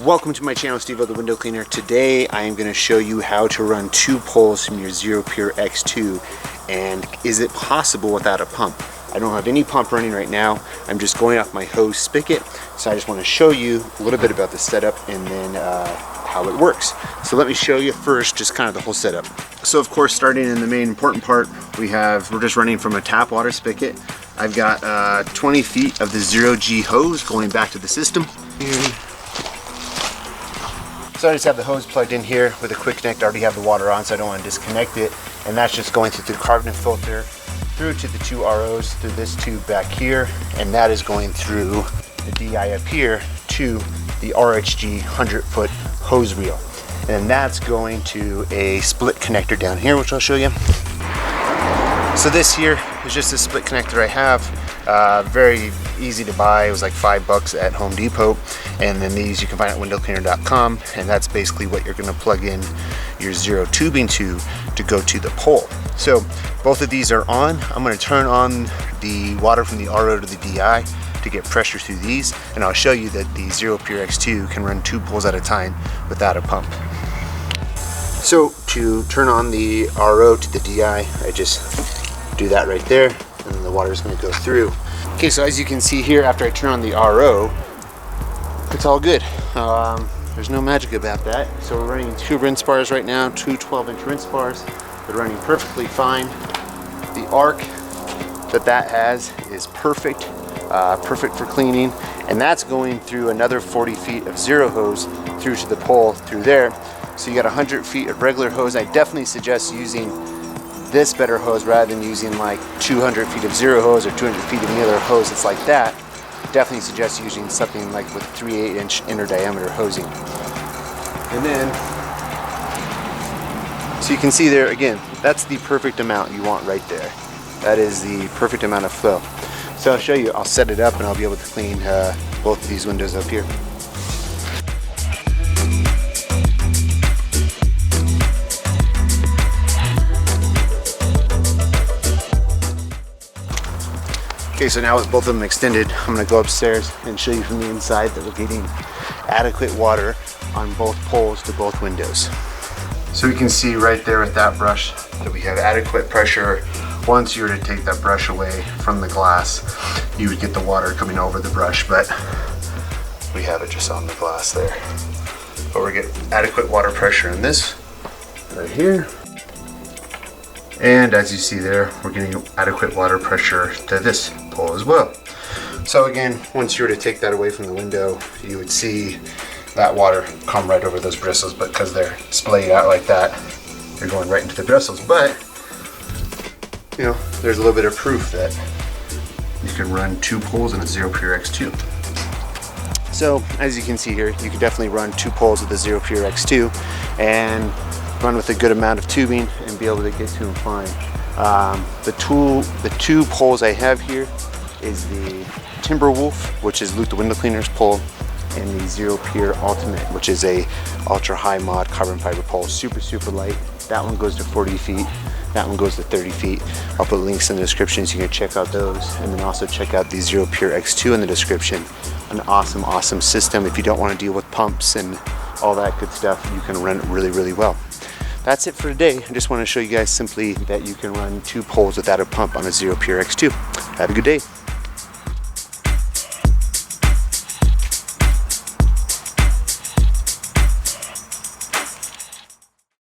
Welcome to my channel, SteveO the Window Cleaner. Today I am going to show you how to run 2 poles from your Xero Pure X2, and is it possible without a pump? I don't have any pump running right now. I'm just going off my hose spigot, so I just want to show you a little bit about the setup and then how it works. So let me show you first just kind of the whole setup. So of course, starting in the main important part, we're just running from a tap water spigot. I've got 20 feet of the 0G hose going back to the system. So I just have the hose plugged in here with a quick connect. I already have the water on, so I don't want to disconnect it. And that's just going through the carbon filter, through to the 2 ROs, through this tube back here, and that is going through the DI up here to the RHG 100-foot hose reel. And that's going to a split connector down here, which I'll show you. So this here is just a split connector I have. Very easy to buy. It was like $5 at Home Depot. And then these you can find at windowcleaner.com, and that's basically what you're going to plug in your Xero tubing to go to the pole. So both of these are on. I'm going to turn on the water from the RO to the DI to get pressure through these, and I'll show you that the Xero Pure X2 can run 2 poles at a time without a pump. So to turn on the RO to the DI, I just do that right there, and then the water is going to go through. Okay, so as you can see here, after I turn on the RO, it's all good. There's no magic about that. So we're running 2 rinse bars right now, 2 12-inch rinse bars. They're running perfectly fine. The arc that has is perfect, perfect for cleaning, and that's going through another 40 feet of Xero hose through to the pole through there. So you got 100 feet of regular hose. I definitely suggest using this better hose rather than using like 200 feet of Xero hose or 200 feet of any other hose that's like that. Definitely suggest using something like with 3/8-inch inner diameter hosing. And then, so you can see there again, that's the perfect amount you want right there. That is the perfect amount of flow. So I'll show you, I'll set it up and I'll be able to clean both of these windows up here. Okay, so now with both of them extended, I'm going to go upstairs and show you from the inside that we're getting adequate water on both poles to both windows. So we can see right there with that brush that we have adequate pressure. Once you were to take that brush away from the glass, you would get the water coming over the brush, but we have it just on the glass there. But we're getting adequate water pressure in this right here. And as you see there, we're getting adequate water pressure to this pole as well. So again, once you were to take that away from the window, you would see that water come right over those bristles, but because they're splayed out like that, they're going right into the bristles. But, you know, there's a little bit of proof that you can run 2 poles in a Xero Pure X2. So as you can see here, you can definitely run 2 poles with the Xero Pure X2 and run with a good amount of tubing and be able to get to them fine. The 2 poles I have here is the Timberwolf, which is Luke the Window Cleaner's pole, and the Xero Pure Ultimate, which is a ultra high mod carbon fiber pole. Super light. That one goes to 40 feet. That one goes to 30 feet. I'll put links in the description so you can check out those, and then also check out the Xero Pure X2 in the description. An awesome system. If you don't want to deal with pumps and all that good stuff, you can run it really well. That's it for today. I just want to show you guys simply that you can run 2 poles without a pump on a Xero Pure X2. Have a good day.